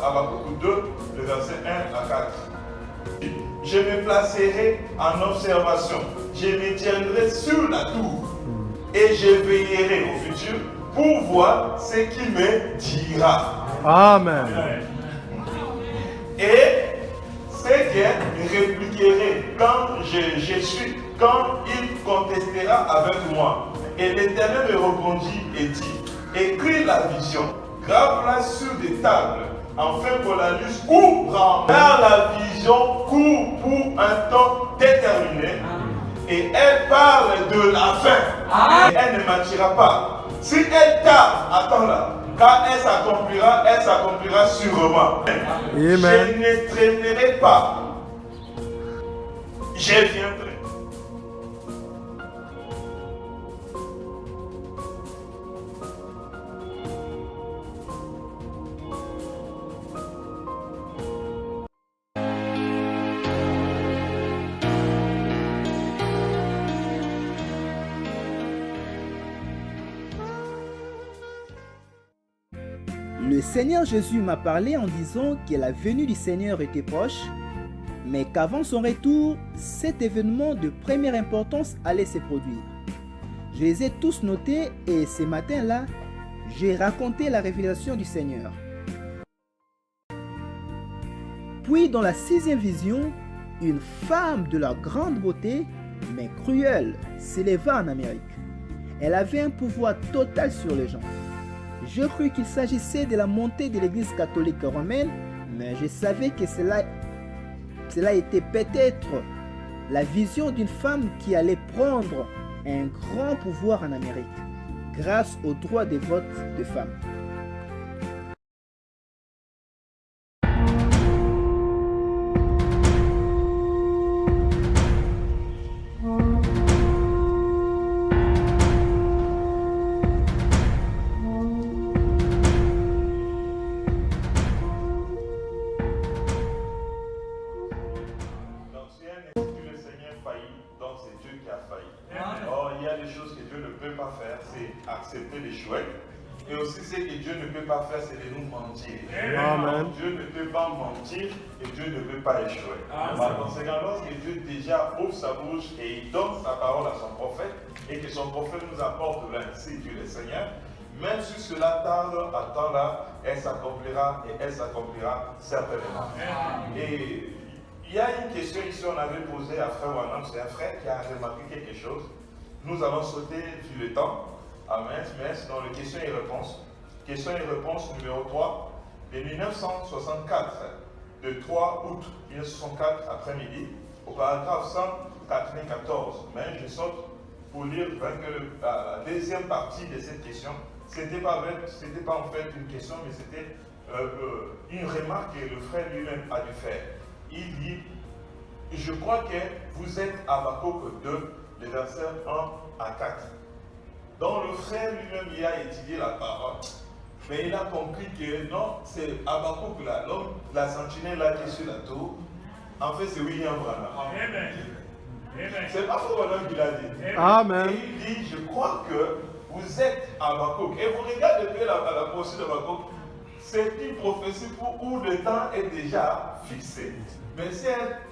Habakkuk 2, le verset 1 à 4. Je me placerai en observation, je me tiendrai sur la tour et je veillerai au futur pour voir ce qu'il me dira. Amen. Et c'est qu'il répliquerait quand il contestera avec moi. Et l'Éternel me répondit et dit, écris la vision, grave-la sur des tables, afin qu'on la lise couramment. Car la vision court pour un temps déterminé, et elle parle de la fin, et elle ne mentira pas. Si elle tarde, attends-la, car elle s'accomplira sûrement. Amen. Je ne traînerai pas, je viendrai. Le Seigneur Jésus m'a parlé en disant que la venue du Seigneur était proche, mais qu'avant son retour, cet événement de première importance allait se produire. Je les ai tous notés et ce matin-là, j'ai raconté la révélation du Seigneur. Puis dans la 6e vision, une femme de la grande beauté, mais cruelle, s'éleva en Amérique. Elle avait un pouvoir total sur les gens. Je crus qu'il s'agissait de la montée de l'Église catholique romaine, mais je savais que cela était peut-être la vision d'une femme qui allait prendre un grand pouvoir en Amérique, grâce au droit de vote de femmes. C'est accepter d'échouer. Et aussi, ce que Dieu ne peut pas faire, c'est de nous mentir. Amen. Dieu ne peut pas mentir et Dieu ne peut pas échouer. Par conséquent, lorsque Dieu déjà ouvre sa bouche et il donne sa parole à son prophète et que son prophète nous apporte ainsi Dieu le Seigneur, même si cela tarde, attends-la, elle s'accomplira et elle s'accomplira certainement. Et il y a une question ici, on avait posé à Frère Wanam, c'est un frère qui a remarqué quelque chose. Nous allons sauter vu le temps. Amen. Mais dans le questions et réponses. Question et réponse numéro 3 de 1964, de 3 août 1964 après-midi, au paragraphe 194. Mais je saute pour lire la deuxième partie de cette question. Ce n'était pas en fait une question, mais c'était une remarque que le frère lui-même a dû faire. Il dit, je crois que vous êtes Habakkuk 2, les versets 1 à 4. Donc le frère lui-même il a étudié la parole, mais il a compris que non, c'est Habakkuk là, l'homme, la sentinelle là qui est sur la tour. En fait, c'est William Branham. C'est pas Frère Branham qui l'a dit. Amen. Et il dit, je crois que vous êtes Habakkuk. Et vous regardez bien la prophétie d'Habakkuk, c'est une prophétie où le temps est déjà fixé. Mais si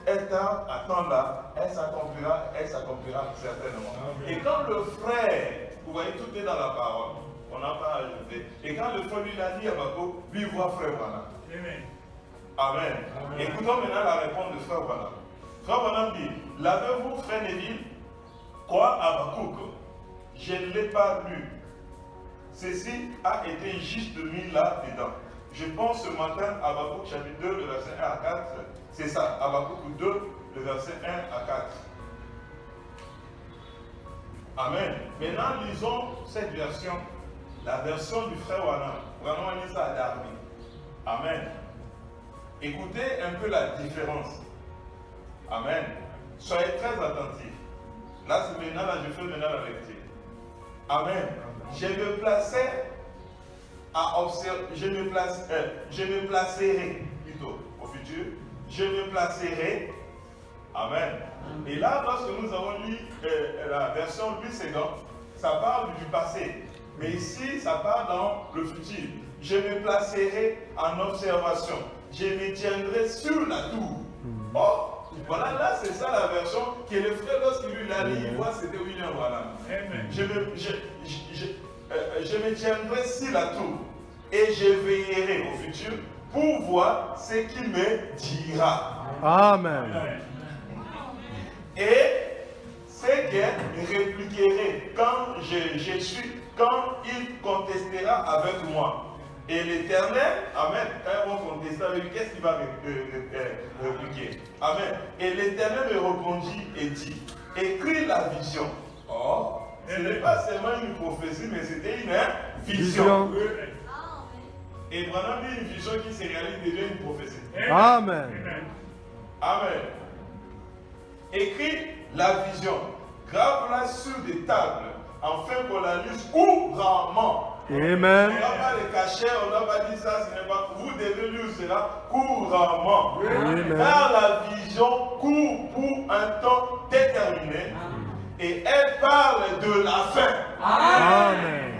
elle tarde, attends-la, elle s'accomplira certainement. Et quand le frère, vous voyez, tout est dans la parole, on n'a pas ajouté. Et quand le frère lui l'a dit à Habakkuk, lui voit frère Branham. Amen. Écoutons maintenant la réponse de frère Branham. Frère Branham dit, l'avez-vous, frère Neville? Quoi, Habakkuk? Je ne l'ai pas lu. Ceci a été juste mis là-dedans. Je pense ce matin, Habakkuk chapitre 2, le verset 1 à 4. C'est ça, Habakkuk 2, le verset 1 à 4. Amen. Maintenant, lisons cette version, la version du frère Wanam. Vraiment, on lit ça à Darby. Amen. Écoutez un peu la différence. Amen. Soyez très attentifs. Là, c'est maintenant, là, je fais maintenant la lecture. Amen. Je me plaçais à observer, je me placerai plutôt au futur. Je me placerai. Amen. Et là, lorsque nous avons lu la version 8 secondes, ça parle du passé. Mais ici, ça parle dans le futur. je me placerai en observation. Je me tiendrai sur la tour. Oh, voilà, là, c'est ça la version que le frère, lorsqu'il lui l'a dit, il voit, c'était William Branham. Je me tiendrai sur la tour et je veillerai au futur pour voir ce qu'il me dira. Amen. Et c'est que répliquerai quand quand il contestera avec moi. Et l'Éternel, Amen, quand ils vont contester avec lui, qu'est-ce qu'il va répliquer? Amen. Et l'Éternel me répondit et dit, écris la vision. Oh, ce n'est pas seulement une prophétie, mais c'était une vision. Et Branham dit une vision qui se réalise déjà une prophétie. Amen. Amen. Écris la vision, grave-la sur des tables, afin qu'on la lise couramment. Amen. On n'a pas le cachet, on n'a pas dit ça, ce n'est pas. Vous devez lire cela couramment. Amen. Car la vision court pour un temps déterminé et elle parle de la fin. Amen.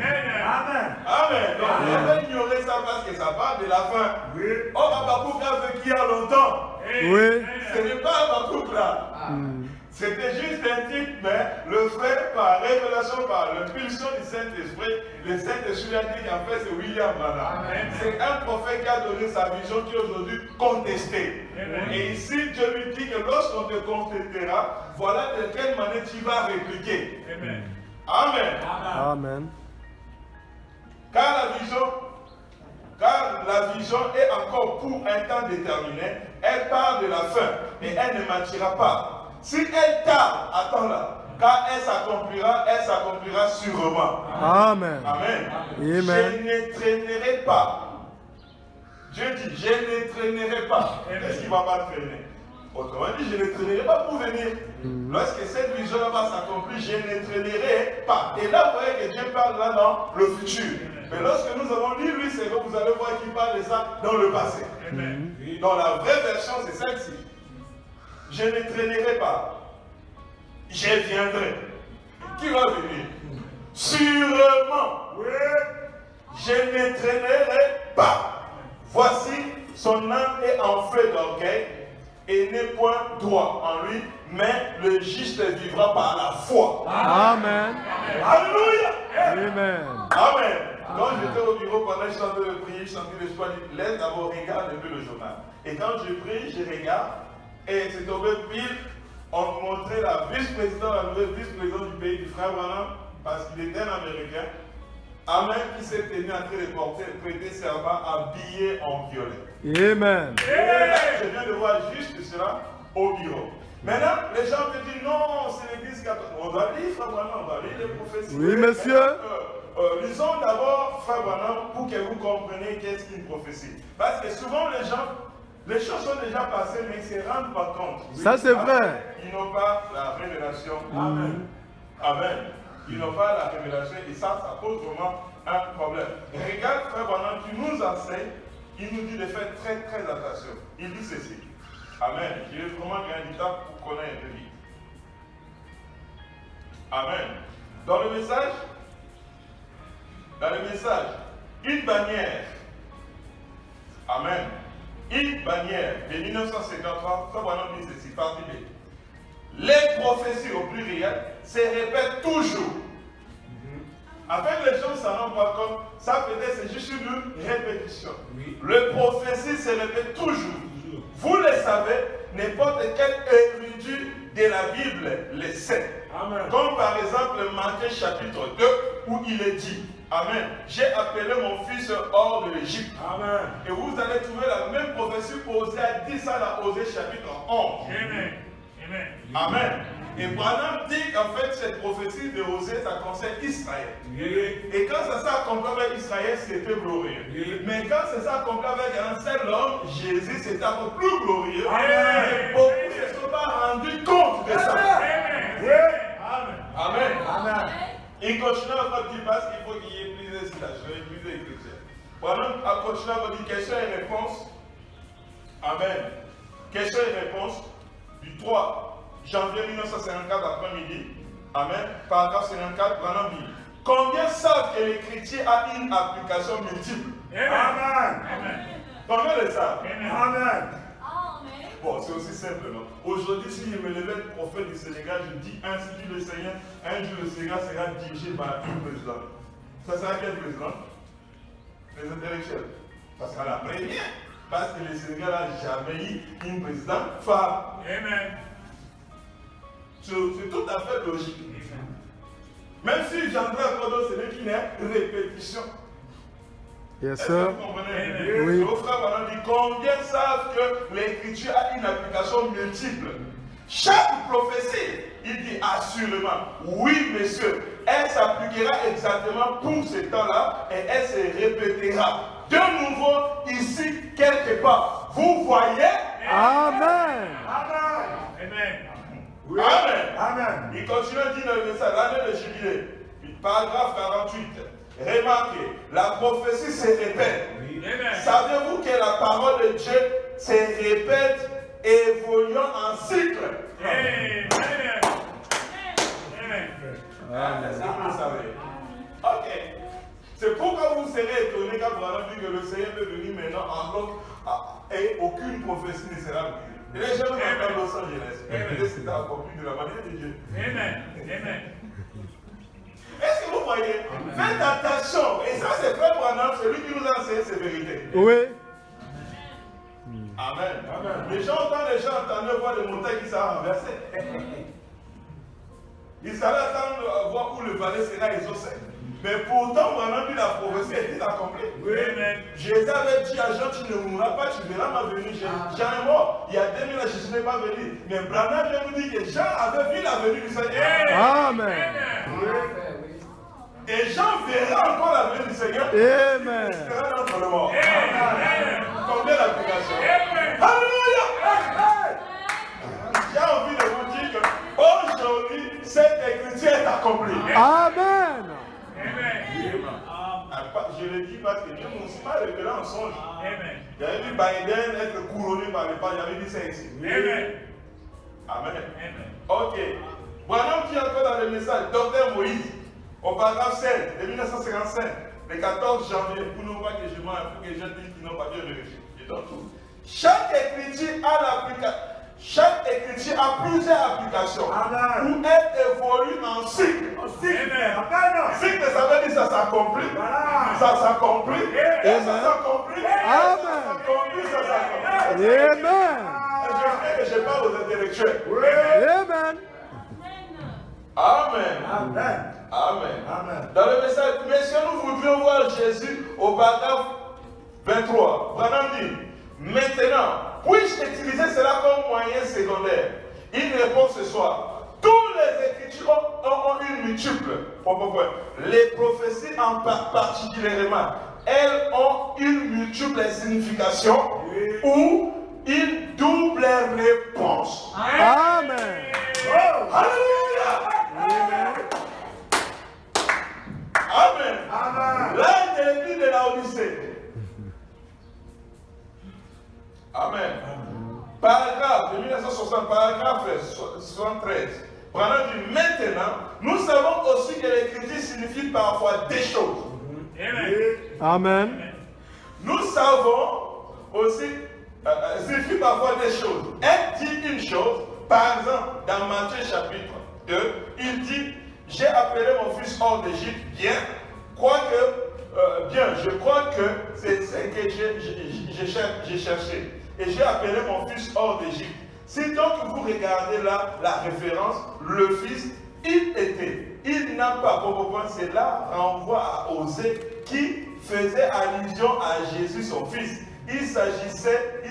Amen. Amen. Donc, on va ignorer ça parce que ça parle de la fin. Oh, Habakkuk a vécu il y a longtemps. Oui. Ce n'est pas Habakkuk là. C'était juste un titre, mais le frère, par révélation, par l'impulsion du Saint-Esprit, le Saint-Esprit a dit qu'en fait c'est William Branham. C'est un prophète qui a donné sa vision qui est aujourd'hui contestée. Et ici, Dieu lui dit que lorsqu'on te contestera, voilà de quelle manière tu vas répliquer. Amen. Amen. Car la vision est encore pour un temps déterminé, elle parle de la fin et elle ne mentira pas. Si elle tarde, attends-la, car elle s'accomplira sûrement. Amen. Amen. Amen. Je ne traînerai pas. Dieu dit, je ne traînerai pas. Qu'est-ce qu'il ne va pas traîner? Autrement dit, je ne traînerai pas pour venir. Lorsque cette vision va s'accomplir, je ne traînerai pas. Et là, vous voyez que Dieu parle là dans le futur. Mais lorsque nous avons lu, lui, c'est que vous allez voir qu'il parle de ça dans le passé. Dans la vraie version, c'est celle-ci. Je ne traînerai pas. Je viendrai. Qui va venir? Sûrement. Je ne traînerai pas. Voici, son âme est enflée d'orgueil et n'est point droit en lui, mais le juste vivra par la foi. Amen. Alléluia. Amen. Amen. Quand j'étais au bureau pendant que je suis en train de prier, je sentais l'espoir dit, laisse d'abord, regarde un peu le journal. Et quand je prie, je regarde, et c'est tombé pile, on montrait la vice-présidente, la nouvelle vice-présidente du pays, du frère Branham, parce qu'il était un Américain. Amen, qui s'est tenu en train de prêter serment habillé en violet. Amen. Je viens de voir juste cela au bureau. Maintenant, les gens me disent non, c'est l'église catholique. On va lire, frère Branham, on va lire les prophéties. Oui, monsieur. Lisons d'abord, frère Branham, pour que vous compreniez qu'est-ce qu'une prophétie. Parce que souvent, les gens, les choses sont déjà passées, mais ils ne se rendent pas compte. Ça, c'est vrai. Ils n'ont pas la révélation. Amen. Amen. Ils n'ont pas la révélation et ça pose vraiment un problème. Regarde, frère Branham, tu nous enseignes, il nous dit de faire très très attention. Il dit ceci. Amen. Je vais vraiment gagner du temps pour connaître un peu vite. Amen. Dans le message, une bannière. Amen. Une bannière de 1953, frère Branham dit ceci, partie B. Les prophéties au pluriel se répètent toujours. Afin que les gens s'en rendent pas compte, ça peut-être c'est juste une répétition. Le prophétie se répète toujours. Vous le savez, n'importe quel érudit de la Bible le sait. Amen. Comme par exemple Matthieu chapitre 2 où il est dit, Amen, j'ai appelé mon fils hors de l'Égypte. Amen. Et vous allez trouver la même prophétie Osée a dit ça dans Osée chapitre 11. Amen. Amen. Amen. Et Branham dit qu'en fait cette prophétie de Osée, ça concerne Israël. Et quand ça s'est accompli avec Israël, c'était glorieux. Mais quand ça s'est accompli avec un seul homme, Jésus, c'était encore plus glorieux. Et beaucoup ne se sont pas rendus compte de ça. Amen. Amen. Amen. Il continue à dire parce qu'il faut qu'il y ait plusieurs citations et plusieurs écritures. Branham a continué à dire questions et réponses. Amen. Questions et réponses du 3 janvier 1954 après-midi. Amen. Paragraphe 54, Branham dit. Combien savent que l'écriture a une application multiple? Amen. Combien le savent? Amen. Bon, c'est aussi simple, non? Aujourd'hui, si je me levais prophète du Sénégal, je dis ainsi dit le Seigneur, un jour le Sénégal sera dirigé par un président. Ça sera quel président? Les intellectuels. Ça sera la première. Parce que le Sénégal n'a jamais eu une présidente femme. Amen. C'est tout à fait logique. Même si Jean-André Akodo, ce n'est qu'une répétition. Yes, Est-ce que sir. vous comprenez? Oui. Nos frères maintenant dit combien savent que l'écriture a une application multiple. Chaque prophétie, il dit assurément, oui monsieur, elle s'appliquera exactement pour ce temps-là et elle se répétera de nouveau ici quelque part. Vous voyez? Amen. Amen. Oui. Amen. Amen. Il continue à dire dans le message, l'année de jubilé, paragraphe 48. Remarquez, la prophétie se répète. Amen. Savez-vous que la parole de Dieu se répète évoluant en cycle? Amen. Est-ce que vous le savez? Ok. C'est pourquoi vous serez étonnés quand vous allez dire que le Seigneur peut venir maintenant en bloc et aucune prophétie ne sera venue. Et les gens vont entendre Los Angeles. Et c'est accompli de la manière de Dieu. Amen. Est-ce que vous voyez? Faites attention. Et ça, c'est Frère Branham, celui qui nous a enseigné ces vérités. Oui. Amen. Les gens entendaient voir les montagnes qui s'en renversées. Ils allaient attendre voir où le valet sera exaucé. Mais pourtant, Branham dit la prophétie était accomplie. Amen. Jésus avait dit à Jean, tu ne mourras pas, tu verras ma venue. Jean est mort. Il y a 2000 ans, Jésus n'est pas venu. Mais Branham vient nous dire que Jean avait vu la venue du Seigneur. Amen. Et Jean verra encore la venue du Seigneur. Amen. Il sera dans le mort. Combien d'applications? Amen. Alléluia! J'ai envie de vous dire qu'aujourd'hui, cette écriture est accomplie. Amen. Je le dis parce que Dieu ne nous pas révélé en songe. Amen. J'avais vu Biden être couronné par le pas, j'avais dit ça ici. Amen. Amen. Ok. Branham dit encore dans le message, Docteur Moïse, au paragraphe 7 de 1955, le 14 janvier, pour ne pas que je mens, pour que les gens disent qu'ils n'ont pas bien vérifié. Je donne tout. Chaque écriture a l'application. Chaque écriture a plusieurs applications. Amen. Où elle évolue en cycle. Cycle, ça veut dire ça s'accomplit. Ça s'accomplit. Et ça s'accomplit. Amen. Ça s'accomplit. Ça s'accomplit. Amen. J'espère que je parle aux intellectuels. Amen. Amen. Amen. Dans le message, mais si nous voudrions voir Jésus au paragraphe 23, Branham dit, maintenant, puis-je utiliser cela comme moyen secondaire? Il répond ce soir, toutes les écritures ont une multiple. Les prophéties en particulièrement, elles ont une multiple signification ou une double réponse. Amen. Alléluia. Amen. Là, il est l'église de la Odyssée. Amen. Paragraphe de 1960, paragraphe 73. Branham dit maintenant, nous savons aussi que l'écriture signifie parfois des choses. Amen. Nous savons aussi, signifie parfois des choses. Elle dit une chose, par exemple, dans Matthieu chapitre 2, il dit, j'ai appelé mon fils hors d'Égypte, bien, je crois que c'est ce que j'ai cherché. Et j'ai appelé mon fils hors d'Égypte. Si donc vous regardez là la référence, le fils, il n'a pas, cela renvoie à Osée qui faisait allusion à Jésus son fils. Il s'agissait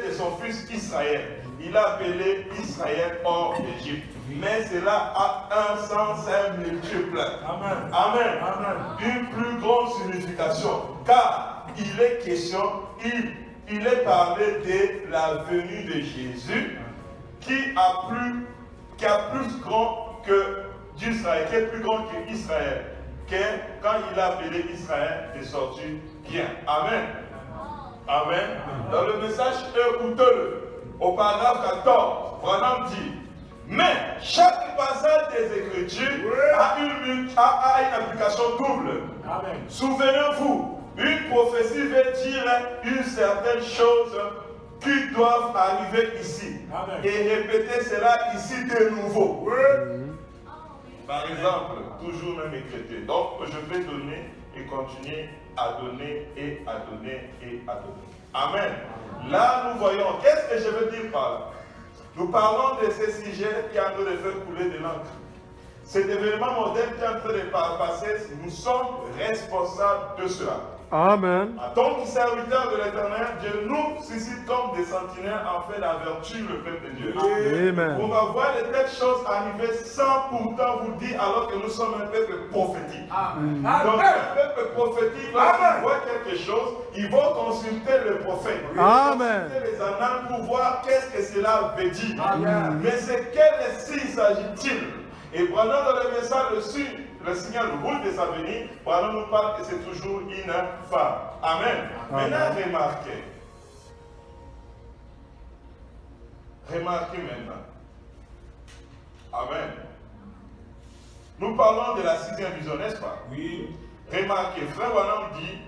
de son fils Israël. Il a appelé Israël hors d'Égypte. Mais cela a un sens multiple. Amen. Une plus grande signification. Car il est question, il est parlé de la venue de Jésus qui est plus grand que d'Israël, qui est plus grand que Israël. Quand il a appelé Israël, est sorti bien. Amen. Dans le message, écoutez-le. Au paragraphe 14, Branham dit, mais chaque passage des Écritures a une a une application double. Souvenez-vous, une prophétie veut dire une certaine chose qui doivent arriver ici. Amen. Et répéter cela ici de nouveau. Par exemple, toujours même écrit. Donc, je vais donner et continuer à donner et à donner et à donner. Amen. Là, nous voyons, qu'est-ce que je veux dire par là? Nous parlons de ces sujets qui sont en train de faire couler de l'encre. Cet événement moderne qui est en train de passer, nous sommes responsables de cela. Amen. En tant que serviteurs de l'Éternel, Dieu nous suscite comme des sentinelles en fait d'avertir le peuple de Dieu. Amen. On va voir de telles choses arriver sans pourtant vous dire alors que nous sommes un peuple prophétique. Donc un peuple prophétique, lorsqu'il voit quelque chose, il va consulter le prophète. Amen. Consulter les annales pour voir qu'est-ce que cela veut dire. Mais c'est quel signe s'agit-il? Et pendant dans le message, le signal rouge de sa venue, pendant nous parle que c'est toujours une femme. Amen. Maintenant, remarquez maintenant. Amen. Nous parlons de la 6e vision, n'est-ce pas? Oui. Remarquez, frère Branham dit,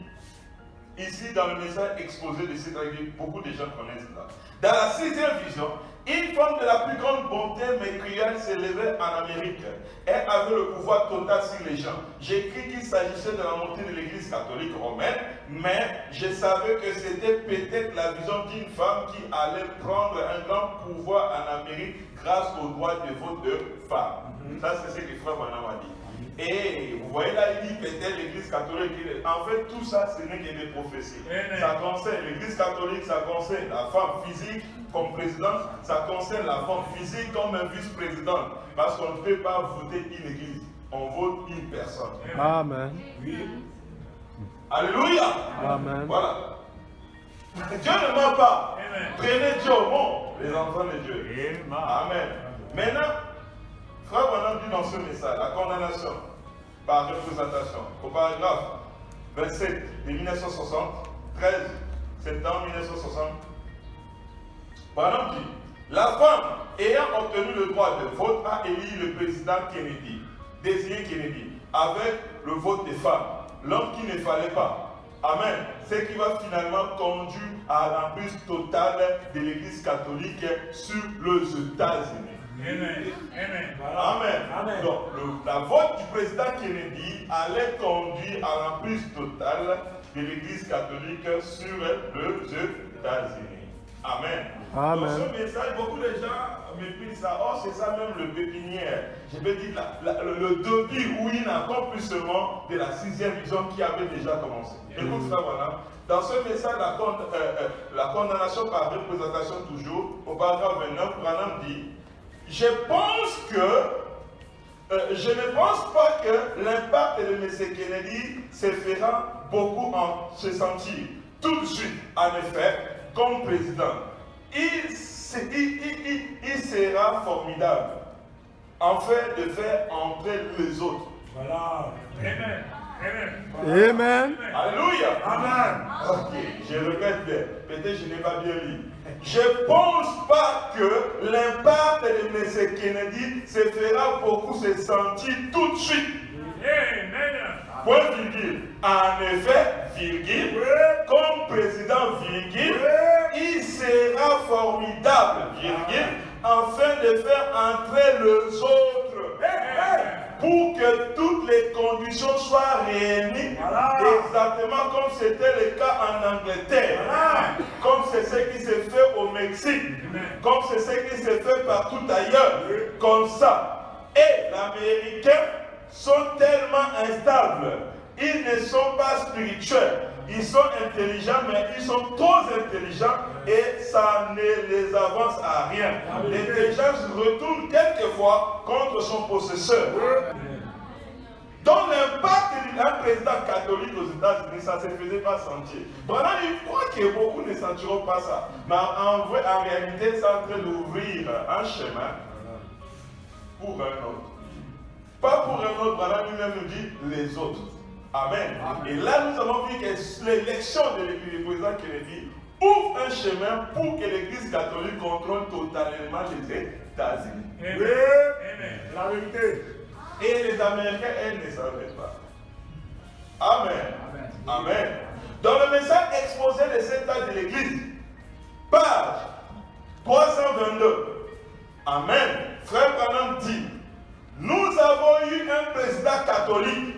ici dans le message exposé de cette règle, beaucoup de gens connaissent cela. Dans la 6e vision, une femme de la plus grande bonté mais cruelle s'élevait en Amérique. Elle avait le pouvoir total sur les gens. J'ai écrit qu'il s'agissait de la montée de l'église catholique romaine, mais je savais que c'était peut-être la vision d'une femme qui allait prendre un grand pouvoir en Amérique grâce au droit de vote de femmes. Ça, c'est ce que frère Branham a dit. Et vous voyez là, il dit peut-être l'église catholique. En fait, tout ça, ce n'est que des prophéties. Ça concerne l'église catholique, ça concerne la femme physique comme présidente, ça concerne la femme physique comme un vice-président. Parce qu'on ne peut pas voter une église, on vote une personne. Amen. Oui. Alléluia. Amen. Voilà. Dieu ne ment pas. Prenez Dieu au mot, les enfants de Dieu. Amen. Maintenant, frère Branham dit dans ce message, la condamnation par représentation, au paragraphe 27 de 1960, 13 septembre 1960, Branham dit, la femme ayant obtenu le droit de vote a élu le président Kennedy, désigné Kennedy, avec le vote des femmes, l'homme qu'il ne fallait pas. Amen. Ce qui va finalement conduire à l'emprise totale de l'église catholique sur les États-Unis. Amen. Amen. Amen. Donc, la vote du président Kennedy allait conduire à l'emprise totale de l'église catholique sur les États-Unis. Amen. Amen. Dans ce message, beaucoup de gens méprisent ça. Oh, c'est ça même le pépinière. Je vais dire le début ou un accomplissement de la 6e vision qui avait déjà commencé. Écoute ça, voilà. Dans ce message, la condamnation par représentation toujours, au paragraphe 29, Branham dit, je ne pense pas que l'impact de M. Kennedy se fera beaucoup en se sentir tout de suite, en effet, comme président. Il sera formidable en fait de faire entrer les autres. Voilà. Amen. Amen. Amen. Alléluia. Amen. Ok, je répète bien. Peut-être je n'ai pas bien lu. Je ne pense pas que l'impact de M. Kennedy se fera beaucoup se sentir tout de suite. Amen. Point virgule. En effet, virgule, comme président, virgule, il sera formidable, virgule, afin de faire entrer les autres. Pour que toutes les conditions soient réunies, exactement comme c'était le cas en Angleterre, comme c'est ce qui s'est fait au Mexique, comme c'est ce qui s'est fait partout ailleurs, comme ça. Et les Américains sont tellement instables, ils ne sont pas spirituels, ils sont intelligents, mais ils sont trop intelligents et ça ne les avance à rien. L'intelligence retourne quelquefois contre son possesseur. Donc l'impact d'un président catholique aux États-Unis, ça ne se faisait pas sentir. Voilà, je crois que beaucoup ne sentiront pas ça. Mais en réalité, c'est en train d'ouvrir un chemin pour un autre. Pas pour un autre, voilà, lui-même nous dit les autres. Amen. Et là, nous avons vu que l'élection du président Kennedy ouvre un chemin pour que l'Église catholique contrôle totalement les États-Unis. Amen. La vérité. Et les Américains, elles ne savaient pas. Amen. Amen. Dans le message exposé de cet âge de l'Église, page 322. Amen. Frère Branham dit, nous avons eu un président catholique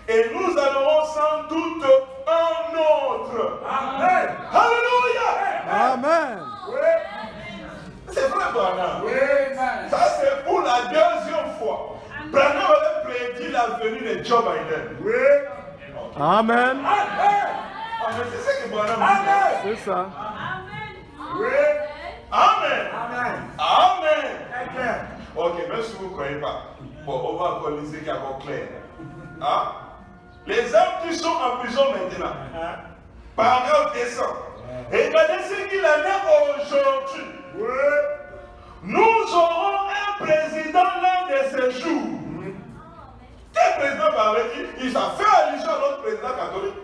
et nous allons sans doute un autre. Amen. Alléluia. Amen. C'est frère Branham. Amen. Ça c'est pour la deuxième fois. Branham avait prédit la venue de Joe Biden. Amen. Ah, mais c'est ce que Branham dit. C'est ça. Amen. Amen. Amen. Ok, même si vous ne croyez pas, bon, on va encore lire ce qui est encore clair. Hein? Les hommes qui sont en prison maintenant, paragraphe descend. Regardez ce qu'il en est aujourd'hui. Nous aurons un président l'un de ces jours. Quel président parlait-il? Il a fait allusion à notre président catholique.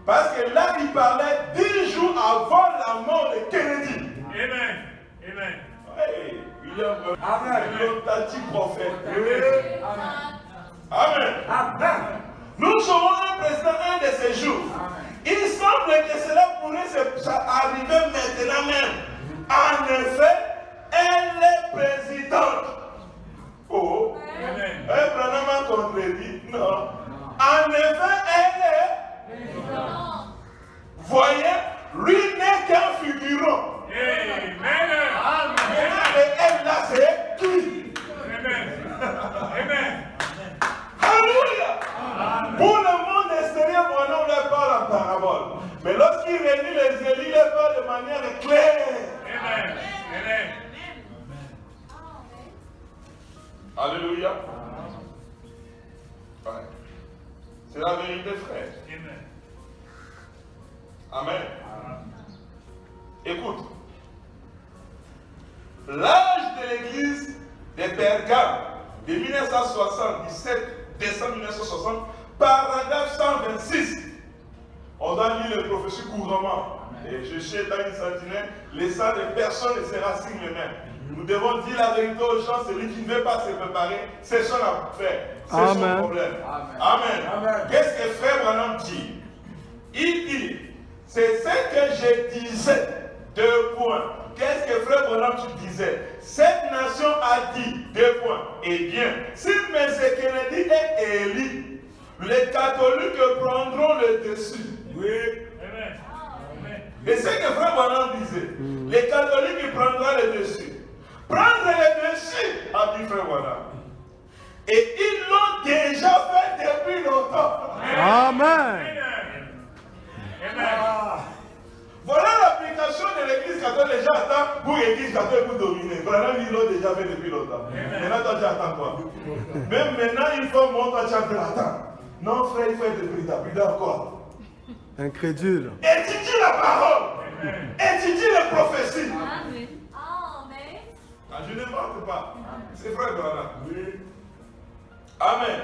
Parce que là, il parlait 10 jours avant la mort de Kennedy. Amen. Amen. Hey, William, Amen. l'authentique prophète. Amen. Amen. Nous serons un président un de ces jours. Il semble que cela pourrait arriver maintenant même. En effet, elle est présidente. Oh, Amen. Branham a contredit. Non. En effet, elle est. Voyez, lui n'est qu'un figurant. Amen. Et elle là, c'est qui? Amen. Amen. Alléluia. Pour le monde extérieur, on ne parle en parabole. Mais lorsqu'il réunit les élus, il parle de manière claire. Amen. Amen. Alléluia. Ouais. C'est la vérité, frère. Amen. Amen. Écoute. L'âge de l'église de Pergame de 1977, décembre 1960, paragraphe 126. On doit lire les prophéties couramment. Et je sais dans une sentinelle, les sang de personne ne sera signe même. Nous devons dire la vérité aux gens, celui qui ne veut pas se préparer, c'est son affaire, c'est son problème. Amen. Amen. Qu'est-ce que frère Branham dit? Il dit, c'est ce que je disais, 2 points. Qu'est-ce que frère Branham tu disais? Cette nation a dit, 2 points. Eh bien, si M. Kennedy est élu, les catholiques prendront le dessus. Oui. Amen. Amen. Et c'est ce que frère Branham disait. Les catholiques prendront le dessus. Prendre le dessus, a dit frère Branham. Et ils l'ont déjà fait depuis longtemps. Amen. Amen. Voilà l'application de l'église catholique. Les gens attendent pour l'église catholique pour dominer. Branham, ils l'ont déjà fait depuis longtemps. Maintenant, toi, tu attends quoi? Même maintenant, il faut montrer, tu attends. Non, frère, il faut être prudent. Prudent encore. Incrédule. Étudie la parole. Étudie les prophéties. Amen. Ah, je ne vante pas. C'est frère Branham. Oui. Amen.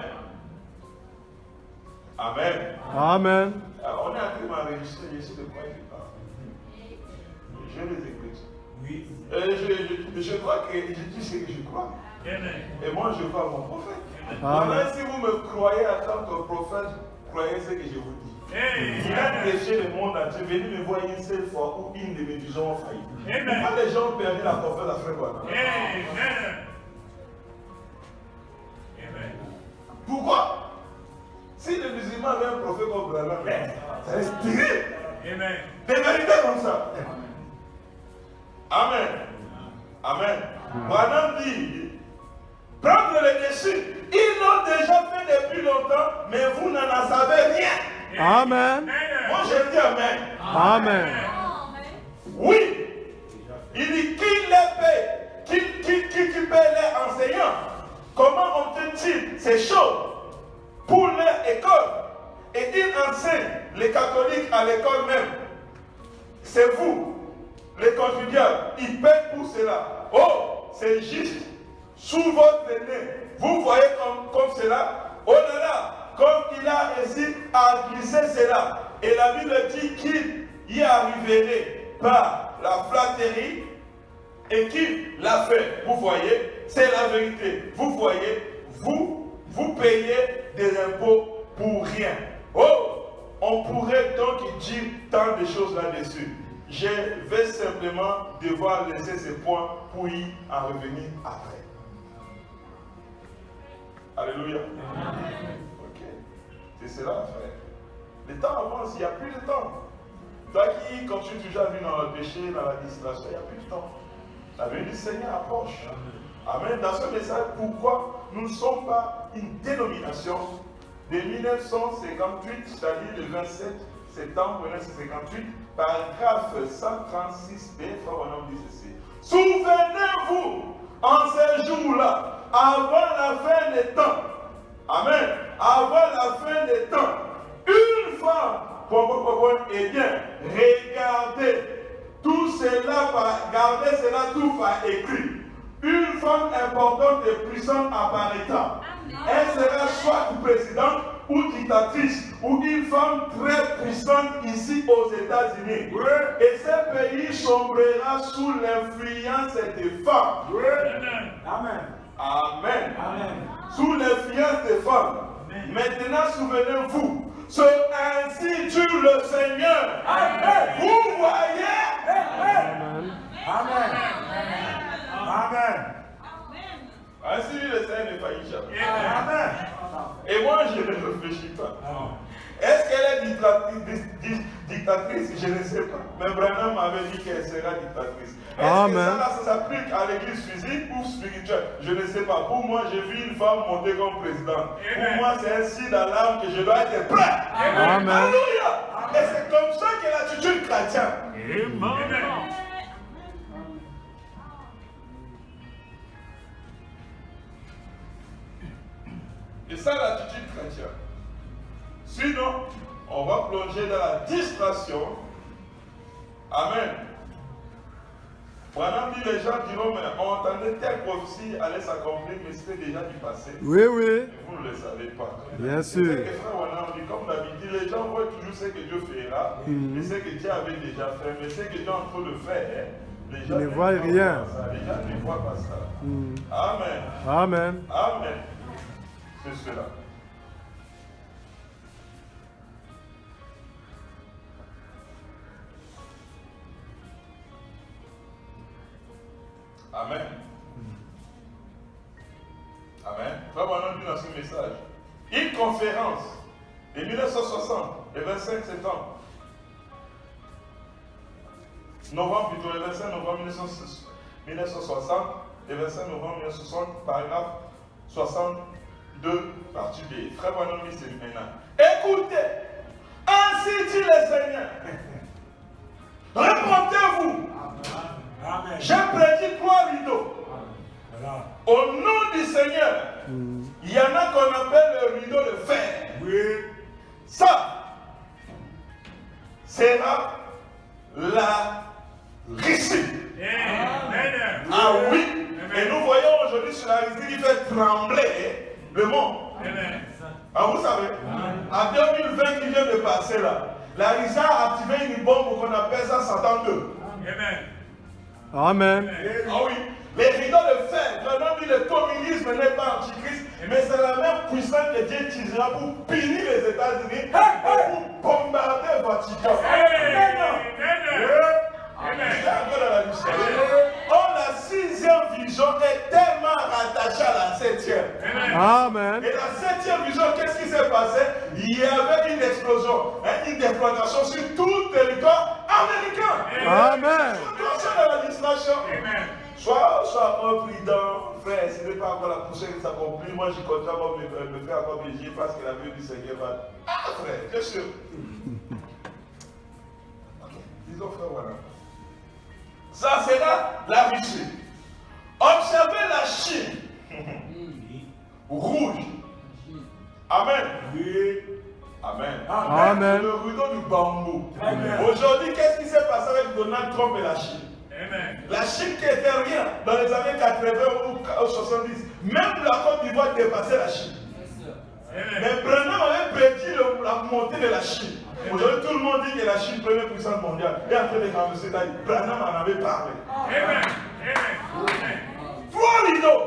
Amen. Amen. Alors, on est en train de m'enregistrer, je sais de quoi il parle. Je les écoute. Oui. Je crois que je dis ce que je crois. Amen. Et moi, je crois à mon prophète. Amen. Maintenant, si vous me croyez en tant que prophète, croyez ce que je vous dis. Il a prêché le monde entier. Venez me voir une seule fois où une de mes visions a failli. Amen. Pourquoi les gens ont perdu la confiance à frère Branham? Amen. Amen. Pourquoi? Si les musulmans avaient un prophète comme Branham, ça reste terrible. Amen. Des vérités comme ça. Amen. Amen. Branham dit, prendre le dessus. Ils l'ont déjà fait depuis longtemps, mais vous n'en savez rien. Amen. Moi, je dis Amen. Amen. Oui. Il dit, qui les paie? Qui paie les enseignants? Comment obtient-il ces choses pour leur école? Et ils enseignent les catholiques à l'école même. C'est vous, les conjugables, ils paient pour cela. Oh, c'est juste. Sous votre nez, vous voyez comme cela. Oh là là, comme il a réussi à glisser cela. Et la Bible dit qu'il y arriverait par la flatterie et qui l'a fait. Vous voyez, c'est la vérité. Vous voyez, vous payez des impôts pour rien. Oh, on pourrait donc dire tant de choses là-dessus. Je vais simplement devoir laisser ces points pour y en revenir après. Alléluia. Ok. C'est cela, frère. Le temps avance, il n'y a plus de temps. Toi qui continues toujours à vivre dans le péché, dans la distraction, il n'y a plus de temps. La venue du Seigneur approche. Amen. Dans ce message, pourquoi nous ne sommes pas une dénomination de 1958, c'est-à-dire le 27 septembre 1958, paragraphe 136b, frère Bonhomme dit ceci. Souvenez-vous, en ces jours-là, avant la fin des temps, amen, avant la fin des temps, une femme, eh bien, regardez tout cela, gardez cela tout par écrit. Une femme importante et puissante apparaîtra. Elle sera soit présidente ou dictatrice, ou une femme très puissante ici aux États-Unis. Et ce pays sombrera sous l'influence des femmes. Amen. Amen. Amen. Sous l'influence des femmes. Amen. Maintenant, souvenez-vous, c'est ainsi tue le Seigneur. Amen. Vous voyez? Amen. Amen. Amen. Ainsi le Seigneur ne faillit jamais. Amen. Et moi, je ne réfléchis pas. Est-ce qu'elle est dictatrice? Je ne sais pas. Mais Branham m'avait dit qu'elle sera dictatrice. Est-ce que ça s'applique à l'église physique ou spirituelle? Je ne sais pas. Pour moi, j'ai vu une femme monter comme présidente. Pour moi, c'est un signe d'alarme que je dois être prêt. Amen. Alléluia. Et c'est comme ça que l'attitude chrétienne. Amen. Et ça, l'attitude chrétienne. Sinon, on va plonger dans la distraction. Amen. Branham dit, les gens diront, mais on entendait telle prophétie allait s'accomplir, mais c'était déjà du passé. Oui, oui. Et vous ne le savez pas. Bien sûr. C'est que frère Branham dit, comme d'habitude, les gens voient toujours ce que Dieu fait là, et ce que Dieu avait déjà fait, mais ce que Dieu est en train de faire, les gens ne voient rien. Les gens ne voient pas ça. Amen. Amen. Amen. C'est cela. Amen. Amen. Frère Branham dit dans ce message, une conférence de 1960, le 25 septembre, novembre plutôt, le 25 novembre 1960, le 25 novembre 1960, paragraphe 62, partie B. Frère Branham dit c'est maintenant. Écoutez, ainsi dit le Seigneur. Répondez-vous. Amen. J'ai prédit 3 rideaux. Voilà. Au nom du Seigneur, il y en a qu'on appelle le rideau de fer. Oui. Ça sera la Russie. Amen. Ah oui. Amen. Et nous voyons aujourd'hui sur la Russie qui fait trembler le monde. Amen. Ah, vous savez, en 2020 qui vient de passer là, la Russie a activé une bombe qu'on appelle ça Satan 2. Amen. Amen. Ah oui, les rideaux de fer, vraiment dit le communisme n'est pas antichrist, mais c'est la même puissance que Dieu utilisera pour punir les États-Unis et pour bombarder le Vatican. Oh, la 6e vision est tellement rattachée à la 7e. Amen. Et la 7e vision, qu'est-ce qui s'est passé? Il y avait une explosion, une déflagration sur tout le territoire américain. Amen. Dans la distraction. Sois un prudent, frère. Ce n'est pas encore la poussée qui s'accomplit. Moi, je continue à me faire encore plaisir parce que la vue du Seigneur va. Ah, frère, bien sûr. Disons, frère, voilà. Ça sera la Russie. Observez la Chine. Rouge. Amen. Oui. Amen. Amen. Le rideau du bambou. Aujourd'hui, qu'est-ce qui s'est passé avec Donald Trump et la Chine? Amen. La Chine qui était rien dans les années 80 ou 70. Même la Côte d'Ivoire dépassait la Chine. Mais Branham avait prédit la montée de la Chine. Aujourd'hui, tout le monde dit que la Chine, première puissance mondiale, est en train de grandir. Branham en avait parlé. Amen. 3 rideaux.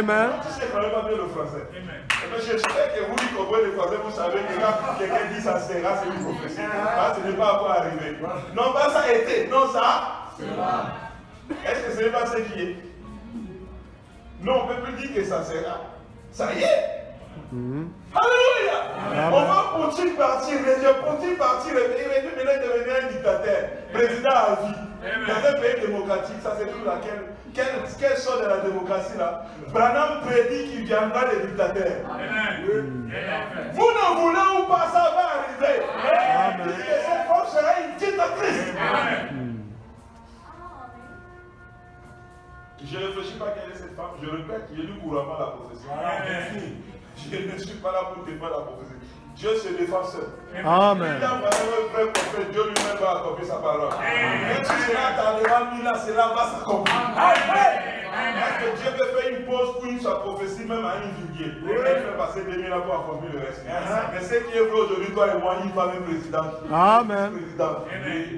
Amen. Tu sais quand même pas bien le français. Amen. Mais je sais que vous qui comprenez le français, vous savez que quand quelqu'un dit ça sera, c'est une prophétie. Ah, ce n'est pas encore arrivé. Non, pas ça a été. Non, ça sera. Est-ce que ce n'est pas ce qui est? Non, on ne peut plus dire que ça sera. Ça y est. Alléluia. On va pour-il partir, le pays maintenant devenir un dictateur, président à vie. Dans un pays démocratique, ça c'est tout laquelle. Quelle sorte de la démocratie là? Branham prédit qu'il viendra le dictateur. Vous ne voulez ou pas, ça va arriver. Et cette femme sera une dictatrice. Je ne réfléchis pas quelle est cette femme. Je répète, j'ai lu couramment la prophétie. Je ne suis pas là pour défendre la prophétie. Dieu se défend seul. Amen. Il y a vraiment un vrai prophète, Dieu lui-même va accomplir sa parole. Même si cela t'arrivera 1000 ans, cela va s'accomplir. Parce que Dieu peut faire une pause pour une sa prophétie, même à une viguier. Il peut passer 2000 ans pour accomplir le reste. Mais ce qui est vrai aujourd'hui, toi et moi, il va même président. Amen.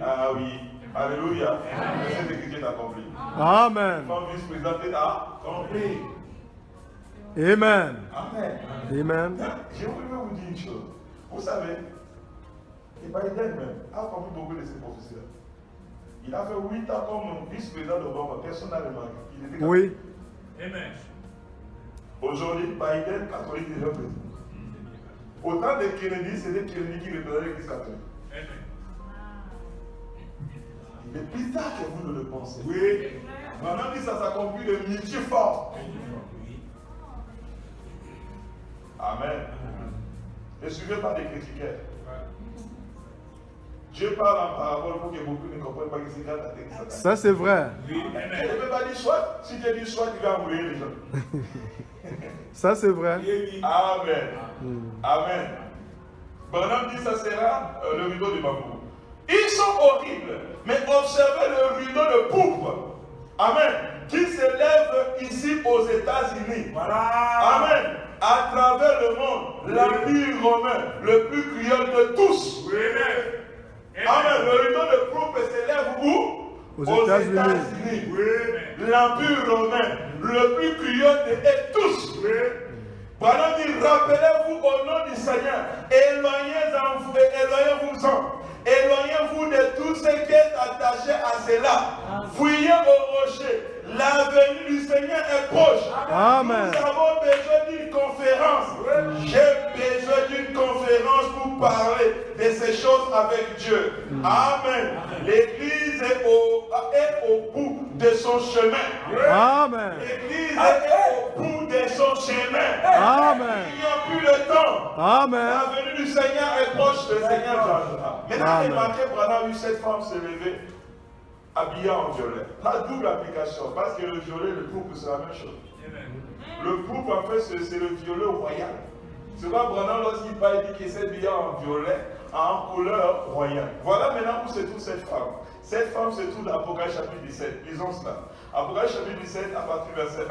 Ah oui. Alléluia. Le Saint Écriture est accompli. Amen. Comme vice-président est accompli. Amen. Amen. Amen. Je voulais vous dire une chose. Vous savez, et Biden même a accompli beaucoup de ces prophéties-là. Il a fait 8 ans comme vice-président d'Obama. Personne n'a remarqué. Il était Oui. Amen. Aujourd'hui, Biden, catholique, est le président. Autant de Kennedy, c'est des Kennedy qui représentent l'église catholique. Amen. Il est bizarre que vous ne le pensez. Oui. Maintenant, dit ça s'accomplit de multiformes. Amen. Ne suivez pas des critiqueurs. Dieu parle en parabole pour que beaucoup ne comprennent pas que c'est grave la tête. Ça, c'est vrai. Je ne peux pas dire soit. Si tu dis soit, tu vas envoyer les gens. Ça, c'est vrai. Amen. Amen. Branham dit ça sera le rideau de bambou. Ils sont horribles, mais observez le rideau de pourpre. Amen. Qui s'élève ici aux États-Unis. Voilà. Amen. À travers le monde, l'Empire romain, le plus cruel de tous. Amen. Amen. Le rideau de pourpre s'élève où? Aux États-Unis. L'Empire romain, le plus cruel de tous. Voilà, dit, rappelez-vous au nom du Seigneur, éloignez-vous-en. Éloignez-vous de tout ce qui est attaché à cela. Fuyez au rocher. La venue du Seigneur est proche. Amen. Nous avons besoin d'une conférence. J'ai besoin d'une conférence pour parler de ces choses avec Dieu. Amen. L'Église est au bout de son chemin. Amen. L'Église est au bout de son chemin. Amen. Il n'y a plus le temps. Amen. La venue du Seigneur est proche, le Seigneur viendra. Maintenant, remarquez, Branham a vu cette femme se lever habillée en violet. La double application, parce que le violet et le pourpre, c'est la même chose. Le pourpre, en fait, c'est le violet royal. C'est pourquoi Branham, lorsqu'il parle, il dit qu'il s'est habillé en violet, en couleur royale. Voilà maintenant où se trouve cette femme. Cette femme se trouve dans Apocalypse chapitre 17. Lisons cela. Apocalypse chapitre 17, à partir du verset 1.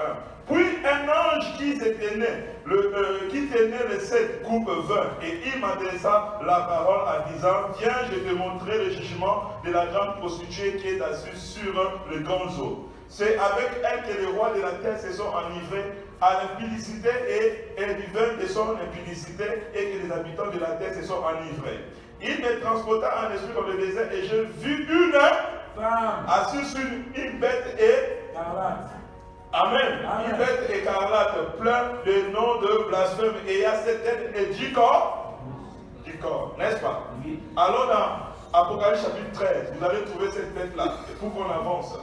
Puis un ange qui tenait les 7 coupes vin, et il m'adressa la parole en disant, viens, je te montrer le jugement de la grande prostituée qui est assise sur le grand eau. C'est avec elle que les rois de la terre se sont enivrés à l'impudicité et du vin de son impudicité, et que les habitants de la terre se sont enivrés. Il me transporta en esprit dans le désert, et je vis une femme assise sur une bête écarlate. Amen. Une bête écarlate, plein de noms de blasphème, et à cette tête et 10 corps, n'est-ce pas? Alors dans Apocalypse chapitre 13, vous allez trouver cette bête-là, pour qu'on avance.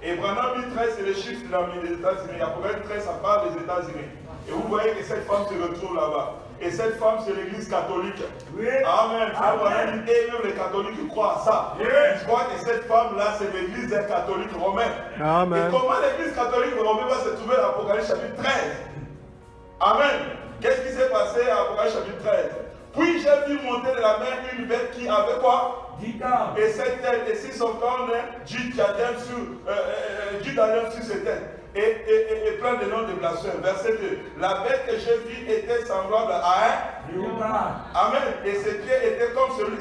Et Branham dit 13, c'est le chiffre des États-Unis. Apocalypse 13, ça parle des États-Unis. Et vous voyez que cette femme se retrouve là-bas. Et cette femme, c'est l'église catholique. Oui. Amen. Amen. Et même les catholiques croient à ça. Oui. Ils croient que cette femme-là, c'est l'église catholique romaine. Amen. Et comment l'église catholique romaine va se trouver à Apocalypse chapitre 13? Amen. Qu'est-ce qui s'est passé à Apocalypse chapitre 13? Puis j'ai vu monter de la mer une bête qui avait quoi? 10 cornes. Et cette tête, et si son corps est 10 diadèmes sur ses têtes. Et plein de noms de blasphème. Verset 2. La bête que j'ai vue était semblable à un léopard. Amen. Et ses pieds étaient comme celui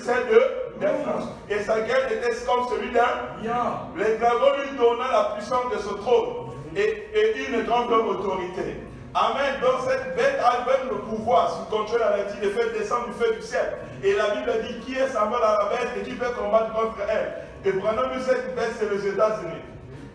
d'un France. Et sa gueule était comme celui d'un lion. Le dragon lui donna la puissance de ce trône et une grande autorité. Amen. Donc cette bête a même le pouvoir, si vous continuez la lecture, de faire descendre du feu du ciel. Et la Bible dit qui est semblable à la bête et qui peut combattre contre elle. Et prenons cette bête, c'est les États-Unis.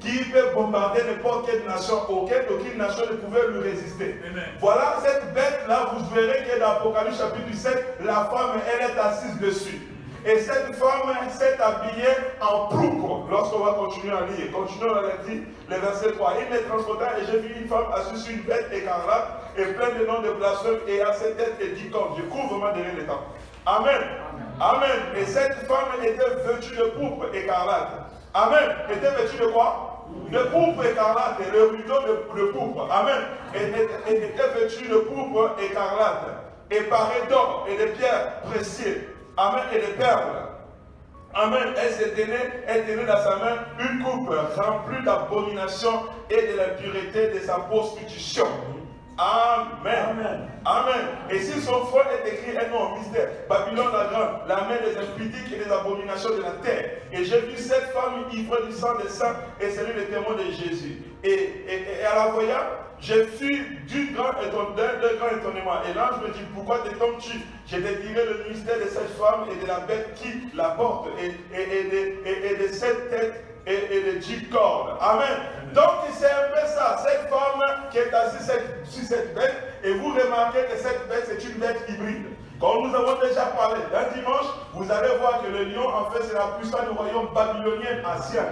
Qui peut bombarder n'importe quelle nation, aucune nation ne pouvait lui résister. Amen. Voilà cette bête-là, vous verrez que dans Apocalypse chapitre 17, la femme, elle est assise dessus. Et cette femme s'est habillée en pourpre. Lorsqu'on va continuer à lire, continuons à lire le verset 3. Il me transporta et j'ai vu une femme assise sur une bête écarlate et pleine de noms de blasphème et à cette tête et 10 cornes. Je cours vraiment derrière les temps. Amen. Amen. Et cette femme était vêtue de pourpre écarlate. Amen. Était vêtue de quoi? De pourpre écarlate. Et le rideau de pourpre. Amen. Et était vêtue de pourpre écarlate. Et parée d'or et de pierres précieuses. Amen. Et des perles. Amen. Elle tenait dans sa main une coupe remplie d'abomination et de l'impureté de sa prostitution. Amen. Amen. Amen. Et si son front est écrit un nom mystère, Babylone la grande, la main des impudiques et des abominations de la terre. Et j'ai vu cette femme ivre du sang des saints et celui des témoins de Jésus. Et à la voyant, j'ai fui d'un grand étonnement. Et là, je me dis, pourquoi t'étonnes-tu? Je te dirai le mystère de cette femme et de la bête qui la porte et de cette tête et de 10 cornes. Amen. Donc, c'est un peu ça. Cette femme qui est assise sur cette bête, et vous remarquez que cette bête, c'est une bête hybride. Comme nous avons déjà parlé d'un dimanche, vous allez voir que le lion, en fait, c'est la puissance du royaume babylonien ancien.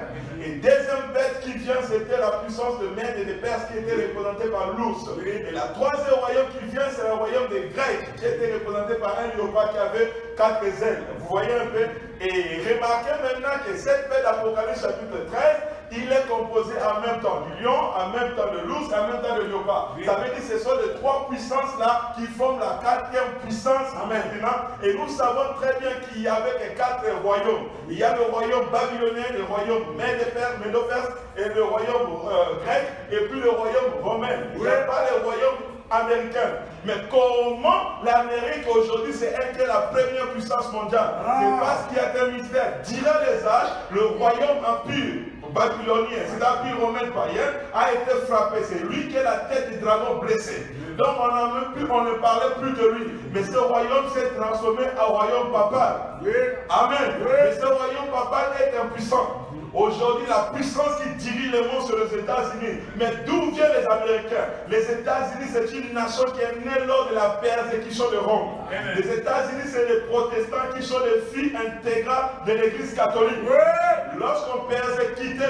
Et deuxième bête qui vient, c'était la puissance de Mède et de Perse qui était représentée par l'ours. Et la troisième royaume qui vient, c'est le royaume des Grecs qui était représenté par un léopard qui avait 4 ailes. Vous voyez un peu? Et remarquez maintenant que cette bête d'Apocalypse chapitre 13, il est composé en même temps du lion, en même temps de l'ours, en même temps de léopard. Ça veut dire que ce sont les 3 puissances-là qui forment la 4e puissance maintenant. Et nous savons très bien qu'il y avait que 4 royaumes. Il y a le royaume babylonien, le royaume Médo-Perse et le royaume grec, et puis le royaume romain. Il n'y a pas le royaume américain. Mais comment l'Amérique aujourd'hui c'est elle qui est la première puissance mondiale? C'est parce qu'il y a un mystère. Durant les âges, le royaume empire babylonien, c'est l'empire romain païen, a été frappé. C'est lui qui est la tête du dragon blessé. Donc on ne parlait plus de lui. Mais ce royaume s'est transformé en royaume papal. Amen. Mais ce royaume papal est impuissant. Aujourd'hui, la puissance qui dirige le monde sur les États-Unis. Mais d'où viennent les Américains? Les États-Unis, c'est une nation qui est née lors de la persécution de Rome. Les États-Unis, c'est les protestants qui sont les filles intégrales de l'Église catholique. Lorsqu'on persécutait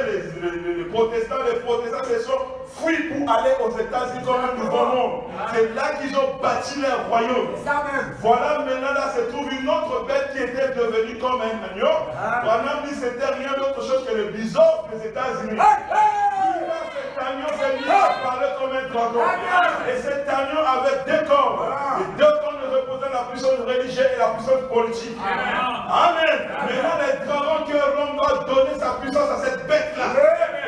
les protestants se sont fuis pour aller aux États-Unis comme un nouveau monde. C'est là qu'ils ont bâti leur royaume. Voilà, maintenant là se trouve une autre bête qui était devenue comme un agneau. Voilà, dit c'était rien d'autre chose que le bison des États-Unis. Cet agneau s'est mis à parler comme un dragon. Et cet agneau avait 2 cornes. Les 2 cornes représentent la puissance religieuse et la puissance politique. Amen. Maintenant, les dragons que Rome doit donner sa puissance à cette bête-là.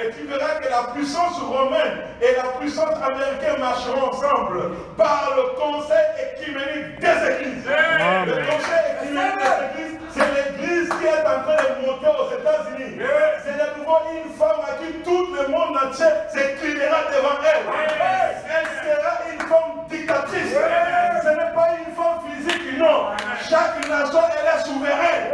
Et tu verras que la puissance romaine et la puissance américaine marcheront ensemble par le conseil écuménique des églises. Le conseil écuménique des églises, c'est l'église qui est en train de monter aux États-Unis. C'est de nouveau une femme à qui tout le monde entier s'inclinera devant elle. Elle sera une femme dictatrice. Ce n'est pas une femme physique, non. Chaque nation, elle est souveraine.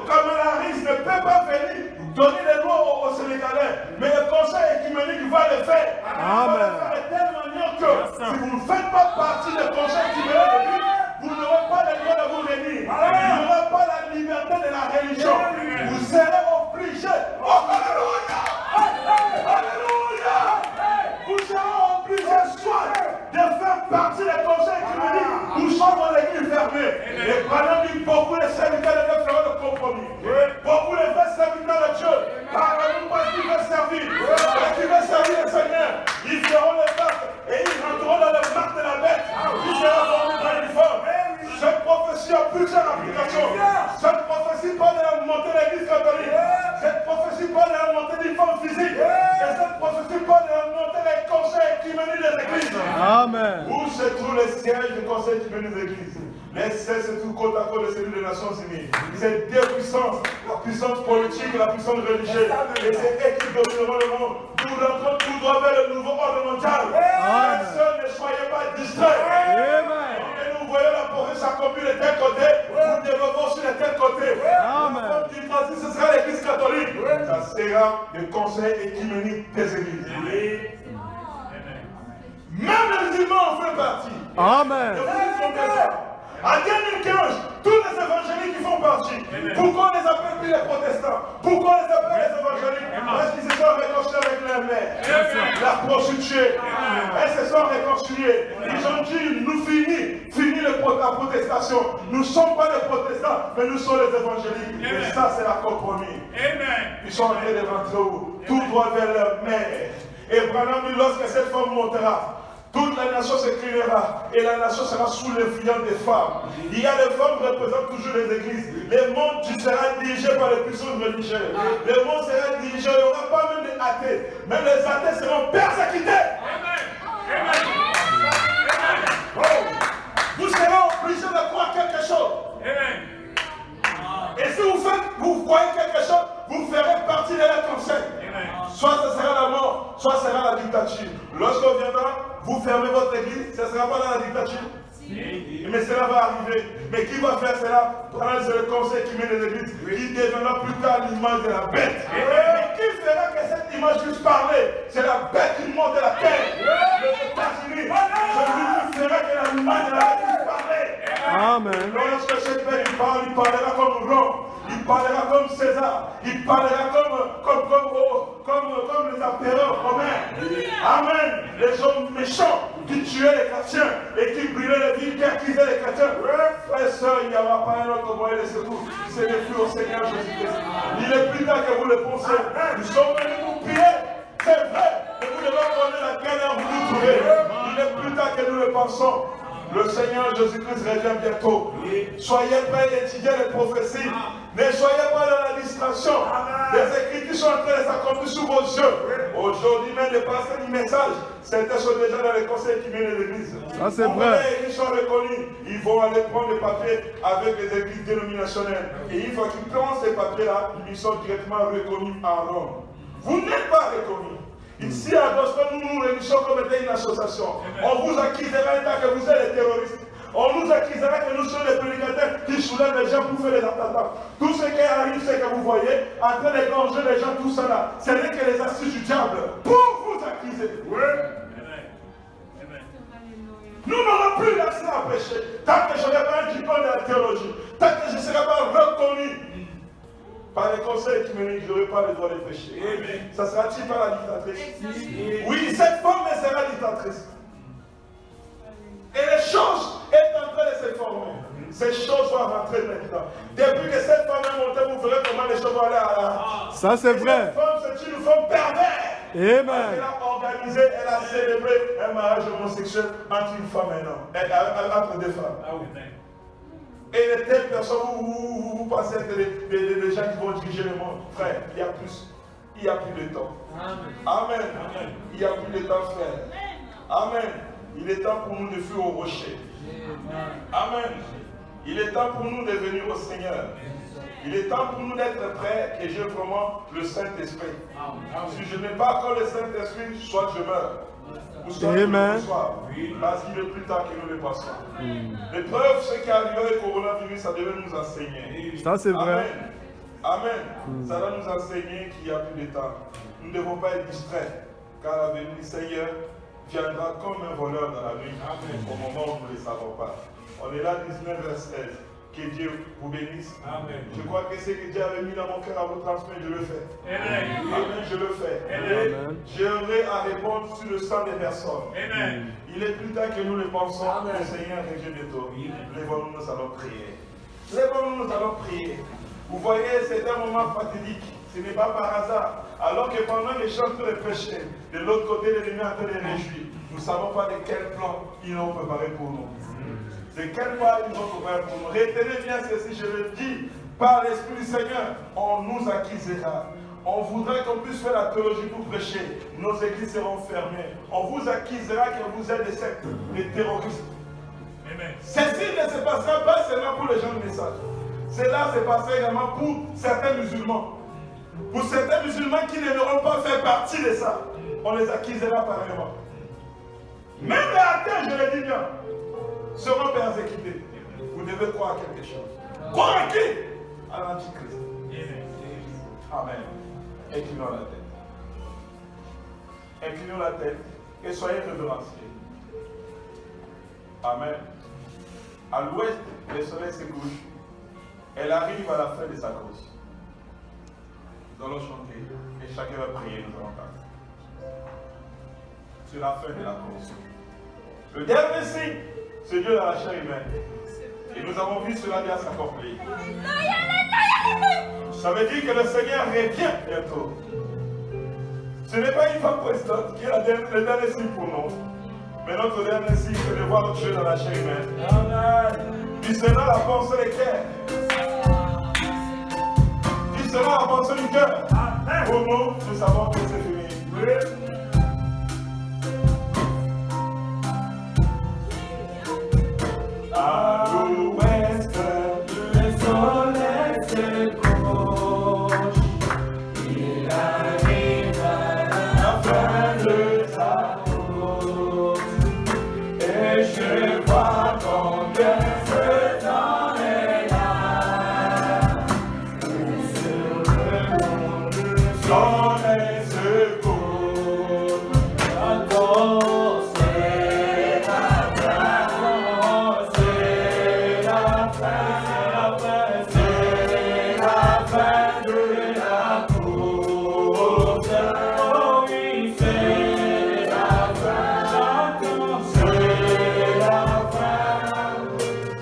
Kamala Harris ne peut pas venir donner les lois aux Sénégalais, mais le conseil écuménique va le faire. Amen. Il va le faire de telle manière que si vous ne faites pas partie du conseil écuménique, vous n'aurez pas le droit de vous réunir. Vous n'aurez pas la liberté de la religion. Vous serez obligés. Oh, alléluia! Alléluia! Vous serez obligés soit de faire partie du conseil écuménique ou soit dans l'église fermée. Et pendant que beaucoup de serviteurs de Dieu feront le compromis. Beaucoup de vrais serviteurs de Dieu, parlons pas qui veut servir. Qui veut servir le Seigneur, ils feront le pacte et ils rentreront dans le marque de la bête. Qui sera formé dans l'uniforme. Cette prophétie a plusieurs applications. Cette prophétie parle de la montée de l'église catholique. Cette prophétie parle de la montée d'une forme physique. Et cette prophétie parle de la montée des conseils écuméniques des églises. Amen. Où se trouve le siège du conseil écuménique des églises? Les sièges se trouvent côte à côte de celui des Nations Unies. C'est 2 puissances, la puissance politique et la puissance religieuse. Et c'est eux qui domineront le monde. D'où nous entrons tout droit vers le nouveau ordre mondial. Amen. Ne soyez pas distraits. Amen. Et nous voyons la prophétie s'accomplir de tel côté, nous développons sur de tel côté. Amen. La du transit, ce sera l'église catholique. Ça sera le conseil écuménique des églises. Même les musulmans en font partie. Amen. Ne vous trompez pas. En 2015, tous les évangéliques qui font partie, pourquoi on les appelle plus les protestants? Pourquoi on les appelle les évangéliques? Parce qu'ils se sont réconciliés avec leur mère, la prostituée. Elles se sont réconciliées. Ils ont dit, nous fini la protestation. Nous ne sommes pas les protestants, mais nous sommes les évangéliques. Et ça, c'est la compromis. Ils sont en train de rentrer où? Tout droit vers leur mère. Et Branham dit, lorsque cette femme montera, toute la nation s'écrira et la nation sera sous l'influence des femmes. Il y a les femmes qui représentent toujours les églises. Le monde sera dirigé par les puissances religieuses. Le monde sera dirigé, il n'y aura pas même des athées. Même les athées seront persécutés. Oh. Vous serez obligés de croire quelque chose. Et si vous croyez quelque chose, vous ferez partie de leur conseil. Soit ce sera la mort, soit ce sera la dictature. Lorsqu'on viendra, vous fermez votre église, ce ne sera pas dans la dictature. Mais cela va arriver. Mais qui va faire cela? Prendre le conseil qui met les églises, qui deviendra plus tard l'image de la bête. Mais qui fera que cette image puisse parler? C'est la bête qui monte de la terre. Les États-Unis, celui qui fera que l'image de la bête puisse parler. Amen. Lorsque cette bête il parlera comme Rome. Il parlera comme César. Il parlera comme les empereurs romains. Amen. Les hommes méchants qui tuaient les chrétiens et qui brûlaient les villes, qui accusaient les chrétiens. Frères et sœurs, il n'y aura pas un autre moyen de secours. C'est de fuir au Seigneur Jésus-Christ. Il est plus tard que vous le pensez. Nous sommes venus pour prier. C'est vrai. Et vous devez connaître la galère où vous trouvez. Il est plus tard que nous le pensons. Le Seigneur Jésus-Christ revient bientôt. Soyez prêts à étudier les prophéties. Ne soyez pas dans la distraction. Les Écritures sont en train de s'accomplir sous vos yeux. Aujourd'hui même, les pasteurs du message, certains sont déjà dans les conseils qui mènent les églises. Ça c'est vrai. Ils sont reconnus. Ils vont aller prendre des papiers avec les églises dénominationnelles. Et une fois qu'ils prennent ces papiers-là, ils sont directement reconnus en Rome. Vous n'êtes pas reconnus. Ici à Gospel, nous nous réunissons comme étant une association. On vous accusera tant que vous êtes des terroristes. On nous accusera que nous sommes des prédicateurs qui soulèvent les gens pour faire des attentats. Tout ce qui arrive, c'est que vous voyez, en train d'égorger les gens, tout cela, ce n'est que les astuces du diable pour vous accuser. Nous n'aurons plus l'accès à prêcher. Tant que je n'ai pas un diplôme de la théologie, tant que je ne serai pas reconnu par les conseils qui me disent, je n'aurai pas le droit de prêcher. Ça sera-t-il par la dictatrice? Oui, cette femme sera dictatrice. Et les choses sont en train de se former. Ces choses vont rentrer maintenant. Depuis que cette femme est montée, vous verrez comment les choses vont aller à la... Ça c'est vrai. Cette femme, c'est une femme perverse. Amen. Elle a organisé, elle a célébré un mariage homosexuel entre une femme et un homme. Entre deux femmes. Et les telles personnes, vous pensez que les gens qui vont diriger le monde, frère, il y a plus. Il n'y a plus de temps. Amen. Il n'y a plus de temps, frère. Amen. Il est temps pour nous de fuir au rocher. Amen. Il est temps pour nous de venir au Seigneur. Il est temps pour nous d'être prêts et j'ai vraiment le Saint-Esprit. Si je n'ai pas encore le Saint-Esprit, soit je meurs. Ou soit je me reçois. Parce qu'il est plus tard que nous le passons. L'épreuve, ce qui est arrivé avec le coronavirus, ça devait nous enseigner. Ça c'est vrai. Amen. Ça va nous enseigner qu'il n'y a plus de temps. Nous ne devons pas être distraits. Car la venue du Seigneur viendra comme un voleur dans la nuit. Au moment où nous ne le savons pas. On est là, 19 verset 16. Que Dieu vous bénisse. Amen. Je crois que ce que Dieu avait mis dans mon cœur à vous transmettre, je le fais. Amen, je le fais. J'aurai à répondre sur le sang des personnes. Amen. Il est plus tard que nous le pensons. Le Seigneur revient bientôt. Lèvons-nous, nous allons prier. Lèvons-nous, nous allons prier. Vous voyez, c'est un moment fatidique. Ce n'est pas par hasard. Alors que pendant les chants de prêcher, de l'autre côté, l'ennemi est en train de réjouir. Nous ne savons pas de quel plan ils ont préparé pour nous. De quel plan ils ont préparé pour nous. Retenez bien ceci, je le dis, par l'Esprit du Seigneur, on nous accusera. On voudrait qu'on puisse faire la théologie pour prêcher. Nos églises seront fermées. On vous accusera que vous êtes des sectes, des terroristes. Ceci ne se passera pas seulement pour les gens du message. Cela se passera également pour certains musulmans. Pour certains musulmans qui ne devront pas faire partie de ça. on les acquisera pareillement. Même les athées, je le dis bien, seront persécutés. Vous devez croire à quelque chose. Croire à qui? À l'Antichrist. Amen. Inclinons la tête. Inclinons la tête et soyez révérenciés. Amen. À l'ouest, le soleil se couche. Elle arrive à la fin de sa course. Nous allons chanter et chacun va prier, nous allons canter. C'est la fin de la course. Le dernier signe, c'est Dieu dans la chair humaine. Et nous avons vu cela bien s'accomplir. Ça veut dire que le Seigneur revient bientôt. Ce n'est pas une femme précédente qui est le dernier signe pour nous. Mais notre dernier signe, c'est de voir Dieu dans la chair humaine. Il sera la pensée des cœurs. Il sera la pensée du cœur. Pour nous, nous savons que c'est fini. À l'ouest, le soleil se couche. Il arrive à la fin de sa route. Et je vois combien ce temps est là. Sur le monde, le soleil se couche. Attends, c'est la fin. C'est la fin. C'est la fin de la course. Oh oui, c'est la fin. J'attends. C'est la fin.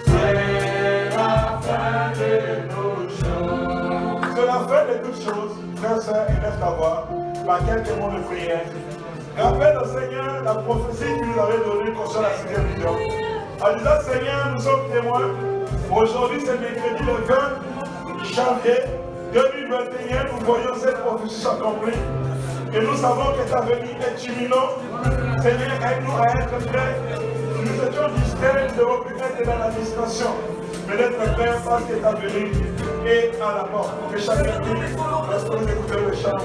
C'est la fin de nos choses. C'est la fin de toutes choses. Frères, sœurs, élève ta voix par quelques mots de prière. Rappelle au Seigneur la prophétie qu'il nous avait donnée concernant la 6e vision. En disant, Seigneur, nous sommes témoins. Aujourd'hui, c'est mercredi le 20 janvier 2021. Nous voyons cette prophétie s'accomplir. Et nous savons que ta venue est imminente. Seigneur, aide-nous à être prêts. Nous étions distraits, nous devons plus être dans la distraction. Mais d'être prêts parce que ta venue est à la porte. Que chacun dit, lorsque nous écoutons le chant,